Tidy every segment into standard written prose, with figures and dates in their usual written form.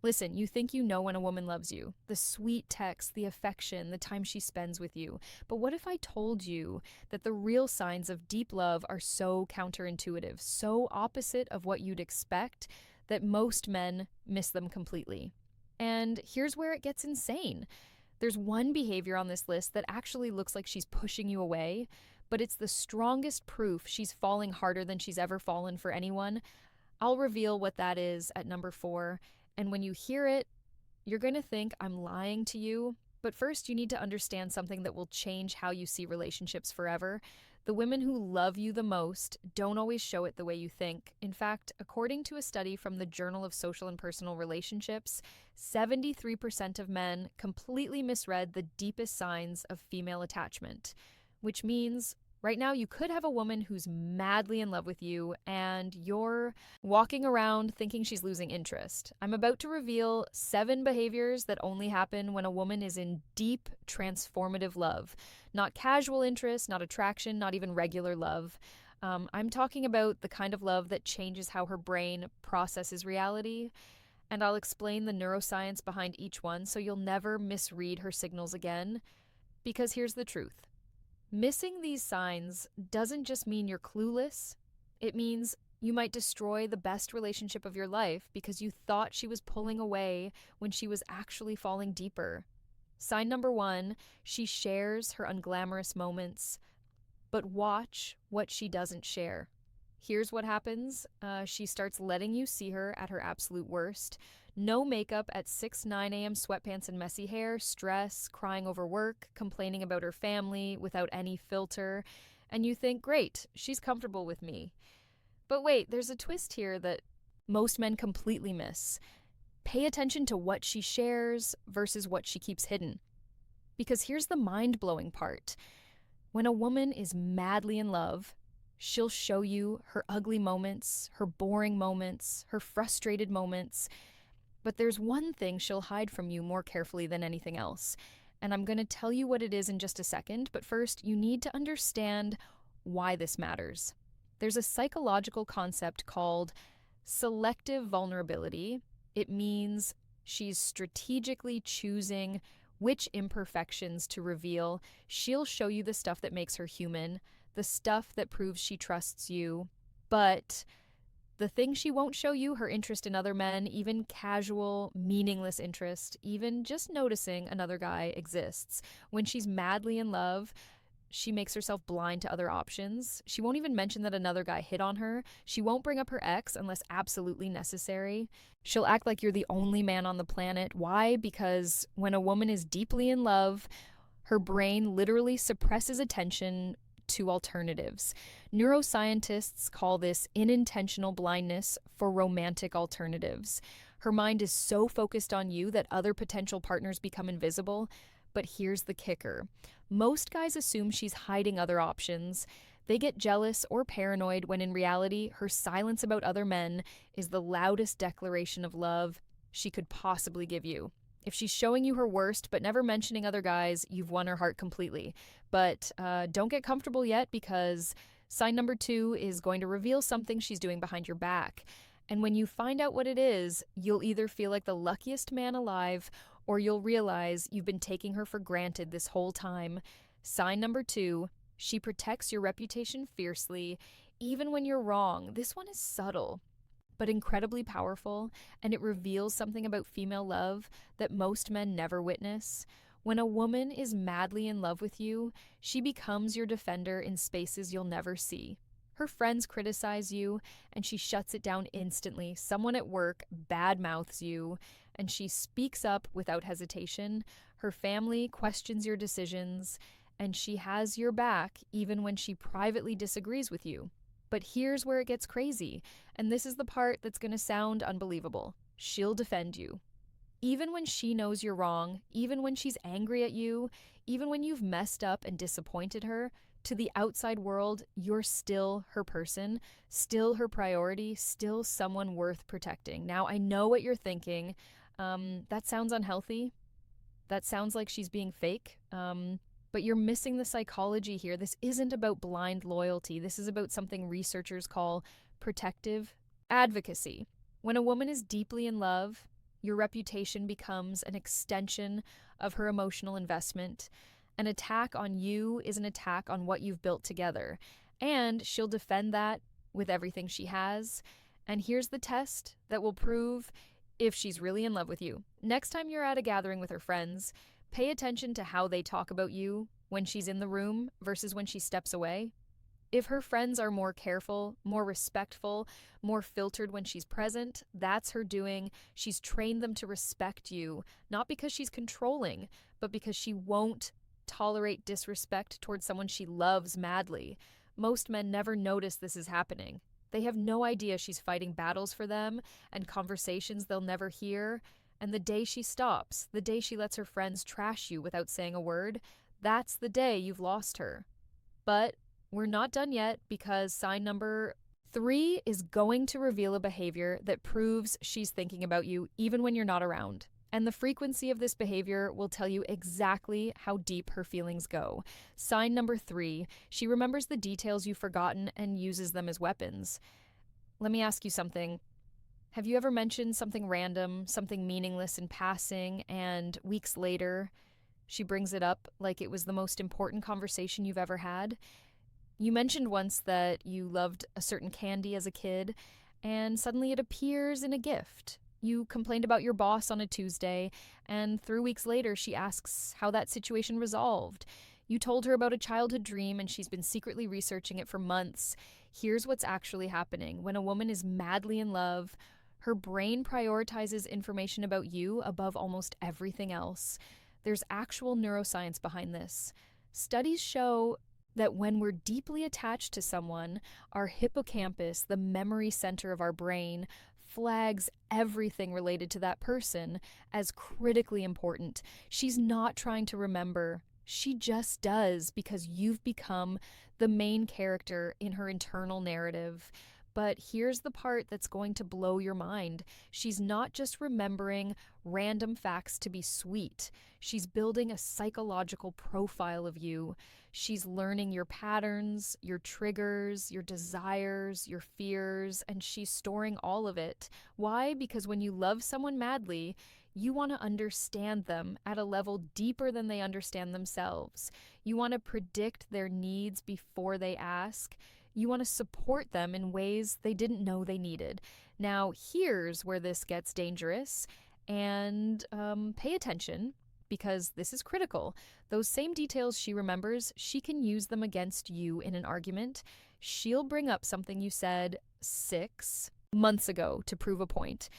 Listen, you think you know when a woman loves you, the sweet text, the affection, the time she spends with you. But what if I told you that the real signs of deep love are so counterintuitive, so opposite of what you'd expect, that most men miss them completely? And here's where it gets insane. There's one behavior on this list that actually looks like she's pushing you away, but it's the strongest proof she's falling harder than she's ever fallen for anyone. I'll reveal what that is at number 4. And when you hear it, you're going to think I'm lying to you. But first, you need to understand something that will change how you see relationships forever. The women who love you the most don't always show it the way you think. In fact, according to a study from the Journal of Social and Personal Relationships, 73% of men completely misread the deepest signs of female attachment, which means right now you could have a woman who's madly in love with you and you're walking around thinking she's losing interest. I'm about to reveal 7 behaviors that only happen when a woman is in deep, transformative love. Not casual interest, not attraction, not even regular love. I'm talking about the kind of love that changes how her brain processes reality. And I'll explain the neuroscience behind each one so you'll never misread her signals again. Because here's the truth. Missing these signs doesn't just mean you're clueless. It means you might destroy the best relationship of your life because you thought she was pulling away when she was actually falling deeper. Sign number 1, she shares her unglamorous moments, but watch what she doesn't share. Here's what happens. She starts letting you see her at her absolute worst. No makeup at 6, 9 a.m. sweatpants and messy hair, stress, crying over work, complaining about her family without any filter. And you think, great, she's comfortable with me. But wait, there's a twist here that most men completely miss. Pay attention to what she shares versus what she keeps hidden. Because here's the mind-blowing part. When a woman is madly in love, she'll show you her ugly moments, her boring moments, her frustrated moments. But there's one thing she'll hide from you more carefully than anything else. And I'm going to tell you what it is in just a second, but first, you need to understand why this matters. There's a psychological concept called selective vulnerability. It means she's strategically choosing which imperfections to reveal. She'll show you the stuff that makes her human, the stuff that proves she trusts you, but the thing she won't show you, her interest in other men, even casual, meaningless interest, even just noticing another guy exists. When she's madly in love, she makes herself blind to other options. She won't even mention that another guy hit on her. She won't bring up her ex unless absolutely necessary. She'll act like you're the only man on the planet. Why? Because when a woman is deeply in love, her brain literally suppresses attention to alternatives. Neuroscientists call this unintentional blindness for romantic alternatives. Her mind is so focused on you that other potential partners become invisible. But here's the kicker. Most guys assume she's hiding other options. They get jealous or paranoid when in reality, her silence about other men is the loudest declaration of love she could possibly give you. If she's showing you her worst but never mentioning other guys, you've won her heart completely. But don't get comfortable yet, because sign number 2 is going to reveal something she's doing behind your back. And when you find out what it is, you'll either feel like the luckiest man alive, or you'll realize you've been taking her for granted this whole time. Sign number 2, she protects your reputation fiercely, even when you're wrong. This one is subtle, but incredibly powerful, and it reveals something about female love that most men never witness. When a woman is madly in love with you, she becomes your defender in spaces you'll never see. Her friends criticize you, and she shuts it down instantly. Someone at work badmouths you, and she speaks up without hesitation. Her family questions your decisions, and she has your back even when she privately disagrees with you. But here's where it gets crazy, and this is the part that's going to sound unbelievable. She'll defend you. Even when she knows you're wrong, even when she's angry at you, even when you've messed up and disappointed her, to the outside world, you're still her person, still her priority, still someone worth protecting. Now, I know what you're thinking. That sounds unhealthy. That sounds like she's being fake. But you're missing the psychology here. This isn't about blind loyalty. This is about something researchers call protective advocacy. When a woman is deeply in love, Your reputation becomes an extension of her emotional investment. An attack on you is an attack on what you've built together, and she'll defend that with everything she has. And here's the test that will prove if she's really in love with you. Next time you're at a gathering with her friends, pay attention to how they talk about you when she's in the room versus when she steps away. If her friends are more careful, more respectful, more filtered when she's present, that's her doing. She's trained them to respect you, not because she's controlling, but because she won't tolerate disrespect towards someone she loves madly. Most men never notice this is happening. They have no idea she's fighting battles for them and conversations they'll never hear. And the day she stops, the day she lets her friends trash you without saying a word, that's the day you've lost her. But we're not done yet, because sign number 3 is going to reveal a behavior that proves she's thinking about you even when you're not around. And the frequency of this behavior will tell you exactly how deep her feelings go. Sign number 3, she remembers the details you've forgotten and uses them as weapons. Let me ask you something. Have you ever mentioned something random, something meaningless in passing, and weeks later, she brings it up like it was the most important conversation you've ever had? You mentioned once that you loved a certain candy as a kid, and suddenly it appears in a gift. You complained about your boss on a Tuesday, and 3 weeks later she asks how that situation resolved. You told her about a childhood dream, and she's been secretly researching it for months. Here's what's actually happening. When a woman is madly in love, her brain prioritizes information about you above almost everything else. There's actual neuroscience behind this. Studies show that when we're deeply attached to someone, our hippocampus, the memory center of our brain, flags everything related to that person as critically important. She's not trying to remember. She just does, because you've become the main character in her internal narrative. But here's the part that's going to blow your mind. She's not just remembering random facts to be sweet. She's building a psychological profile of you. She's learning your patterns, your triggers, your desires, your fears, and she's storing all of it. Why? Because when you love someone madly, you want to understand them at a level deeper than they understand themselves. You want to predict their needs before they ask. You want to support them in ways they didn't know they needed. Now, here's where this gets dangerous, and pay attention, because this is critical. Those same details she remembers, she can use them against you in an argument. She'll bring up something you said 6 months ago to prove a point.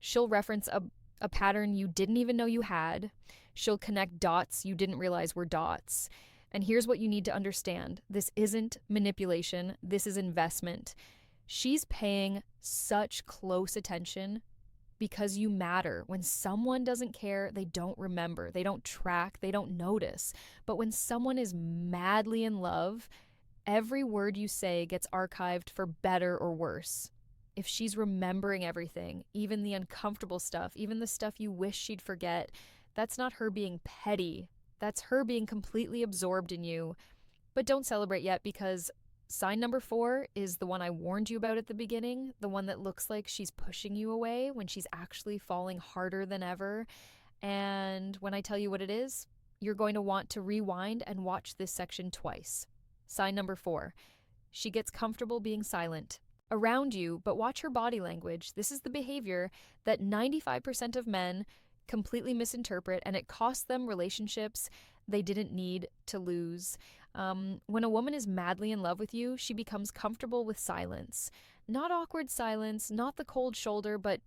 She'll reference a pattern you didn't even know you had. She'll connect dots you didn't realize were dots. And here's what you need to understand. This isn't manipulation. This is investment. She's paying such close attention because you matter. When someone doesn't care, they don't remember, they don't track, they don't notice. But when someone is madly in love, every word you say gets archived for better or worse. If she's remembering everything, even the uncomfortable stuff, even the stuff you wish she'd forget, that's not her being petty. That's her being completely absorbed in you. But don't celebrate yet, because sign number 4 is the one I warned you about at the beginning, the one that looks like she's pushing you away when she's actually falling harder than ever. And when I tell you what it is, you're going to want to rewind and watch this section twice. Sign number 4. She gets comfortable being silent around you, but watch her body language. This is the behavior that 95% of men completely misinterpret, and it costs them relationships they didn't need to lose. When a woman is madly in love with you, she becomes comfortable with silence. Not awkward silence, not the cold shoulder, but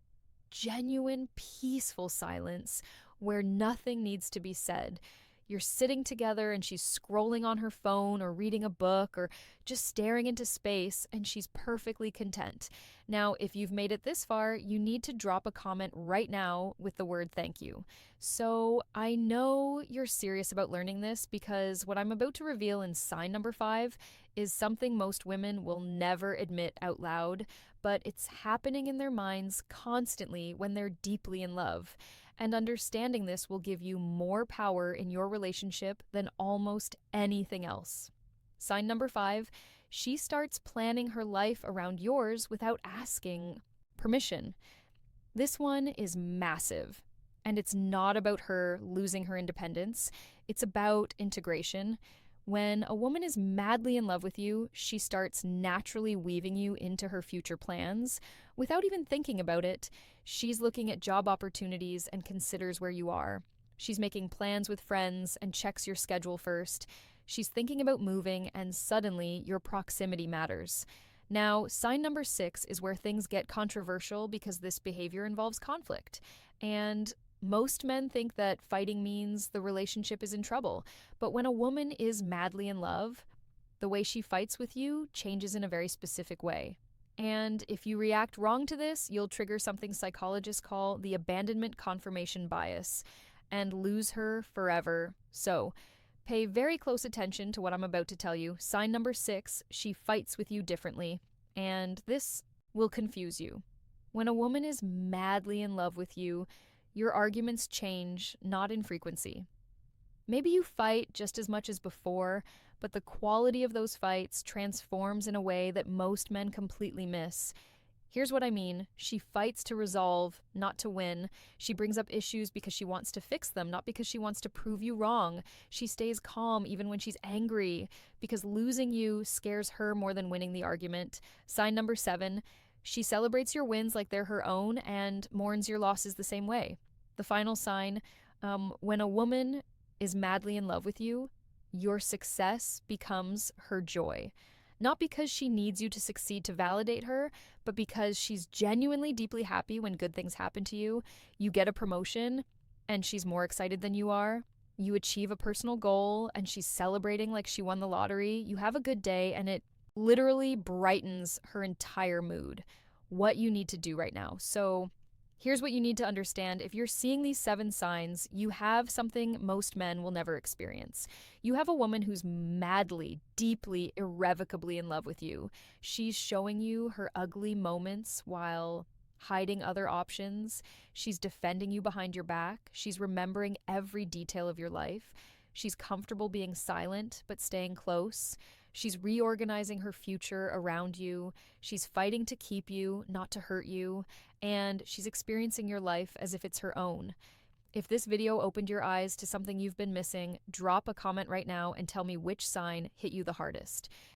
genuine, peaceful silence where nothing needs to be said. You're sitting together and she's scrolling on her phone or reading a book or just staring into space, and she's perfectly content. Now, if you've made it this far, you need to drop a comment right now with the word thank you. So I know you're serious about learning this, because what I'm about to reveal in sign number 5 is something most women will never admit out loud, but it's happening in their minds constantly when they're deeply in love. And understanding this will give you more power in your relationship than almost anything else. Sign number 5, she starts planning her life around yours without asking permission. This one is massive, and it's not about her losing her independence, it's about integration. When a woman is madly in love with you, she starts naturally weaving you into her future plans. Without even thinking about it, she's looking at job opportunities and considers where you are. She's making plans with friends and checks your schedule first. She's thinking about moving, and suddenly your proximity matters. Now, sign number 6 is where things get controversial because this behavior involves conflict. And most men think that fighting means the relationship is in trouble. But when a woman is madly in love, the way she fights with you changes in a very specific way. And if you react wrong to this, you'll trigger something psychologists call the abandonment confirmation bias and lose her forever. So, pay very close attention to what I'm about to tell you. Sign number 6, she fights with you differently. And this will confuse you. When a woman is madly in love with you, your arguments change, not in frequency. Maybe you fight just as much as before, but the quality of those fights transforms in a way that most men completely miss. Here's what I mean. She fights to resolve, not to win. She brings up issues because she wants to fix them, not because she wants to prove you wrong. She stays calm even when she's angry, because losing you scares her more than winning the argument. Sign number 7, she celebrates your wins like they're her own and mourns your losses the same way. The final sign, when a woman is madly in love with you, your success becomes her joy. Not because she needs you to succeed to validate her, but because she's genuinely deeply happy when good things happen to you. You get a promotion, and she's more excited than you are. You achieve a personal goal, and she's celebrating like she won the lottery. You have a good day, and it literally brightens her entire mood. What you need to do right now. So, here's what you need to understand. If you're seeing these 7 signs, you have something most men will never experience. You have a woman who's madly, deeply, irrevocably in love with you. She's showing you her ugly moments while hiding other options. She's defending you behind your back. She's remembering every detail of your life. She's comfortable being silent but staying close. She's reorganizing her future around you. She's fighting to keep you, not to hurt you. And she's experiencing your life as if it's her own. If this video opened your eyes to something you've been missing, drop a comment right now and tell me which sign hit you the hardest.